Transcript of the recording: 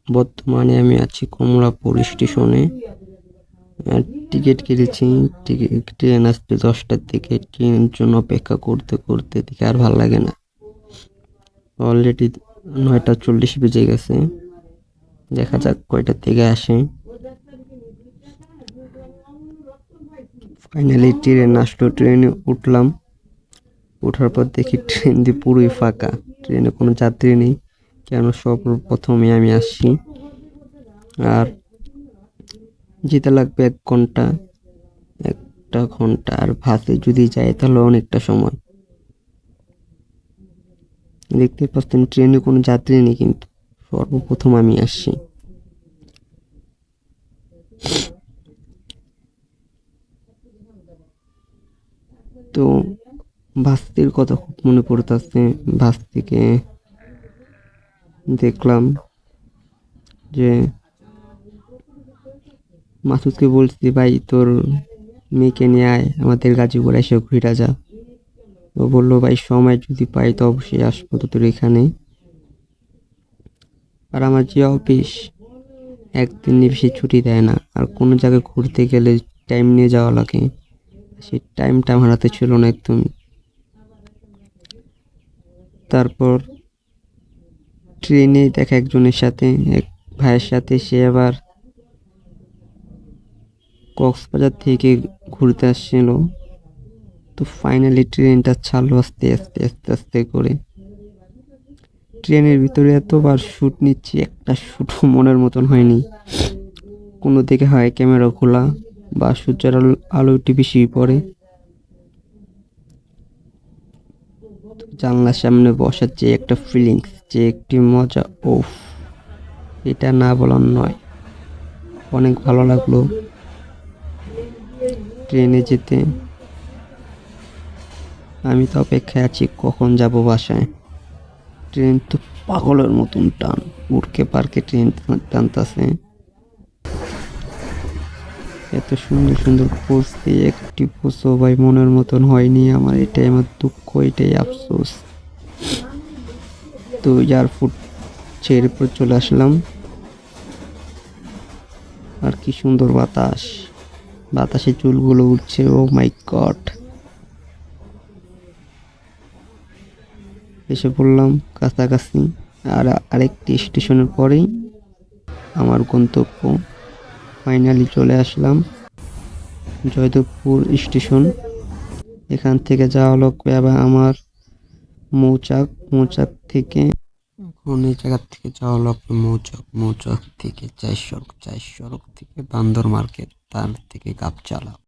বর্তমানে আমি আছি কমলাপুর স্টেশনে। টিকিট কেটেছি। ট্রেন আসছে 10টার দিকে। ট্রেনের জন্য অপেক্ষা করতে করতে দেখে আর ভাল লাগে না। অলরেডি 9:40 বেজে গেছে। দেখা যাক কয়টার থেকে আসে। ফাইনালি ট্রেন আসলো। ট্রেনে উঠলাম। ওঠার পর দেখি ট্রেন দিয়ে পুরোই ফাঁকা। ট্রেনে কোনো যাত্রী নেই, কেন সর্বপ্রথমে আমি আসছি। আর যেতে লাগবে 1 ঘন্টা। 1 ঘন্টা। আর বাসে যদি যাই তাহলে অনেকটা সময়। দেখতে পাচ্ছেন ট্রেনে কোনো যাত্রী নেই, কিন্তু সর্বপ্রথম আমি আসছি। তো বাসটির কথা খুব মনে পড়তেছে। বাস থেকে দেখলাম যে মাসুদকে বলছি, ভাই তোর মেয়েকে নিয়ে আয়, আমাদের গাজীপুর এসে ঘুরে যা। ও বললো, ভাই সময় যদি পাই তো অবশ্যই আসবো তো তোর এখানে। আর আমার যে অফিস, একদিনের বেশি ছুটি দেয় না। আর কোনো জায়গায় ঘুরতে গেলে টাইম নিয়ে যাওয়া লাগে। সেই টাইমটা আমার হাতে ছিল না একদমই। তারপর ট্রেনে দেখা একজনের সাথে, এক ভাইয়ের সাথে, সে আবার কক্সবাজার থেকে ঘুরতে আসছিল। তো ফাইনালি ট্রেনটা ছাড়লো আস্তে আস্তে আস্তে আস্তে করে। ট্রেনের ভিতরে এতবার শ্যুট নিচ্ছি, একটা শ্যুটও মনের মতন হয়নি। কোনো দিকে হয় ক্যামেরা খোলা বা সূর্যের আলো একটু বেশি পড়ে। জানলার সামনে বসার যে একটা ফিলিংস, যে একটি মজা, ওফ, এটা না বলার নয়। অনেক ভালো লাগলো ট্রেনে যেতে। আমি তো অপেক্ষায় আছি কখন যাব বাসায়। ট্রেন তো পাগলের মতন টান, উড়কে পার্কে ট্রেন টানতেছে। এত সুন্দর সুন্দর পোজ দিয়ে একটি পোজও ভাই মনের মতন হয়নি আমার। এটাই আমার দুঃখ, এটাই আফসোস। তো এয়ারপোর্ট ছেড়ে পর চলে আসলাম। আর কি সুন্দর বাতাস, বাতাসে চুলগুলো উঠছে। ও মাই গড। এসে পড়লাম কাছাকাছি। আর আরেকটি স্টেশনের পরেই আমার গন্তব্য। ফাইনালি চলে আসলাম জয়দেবপুর স্টেশন। এখান থেকে যাওয়া লাগবে আবার আমার মৌচাক। মৌচাক থেকে এখন এই জায়গার থেকে যাওয়া লাগবে মৌচাক। মৌচাক থেকে 4 সড়ক, 4 সড়ক থেকে বান্দর মার্কেট, তার থেকে গাবচালা।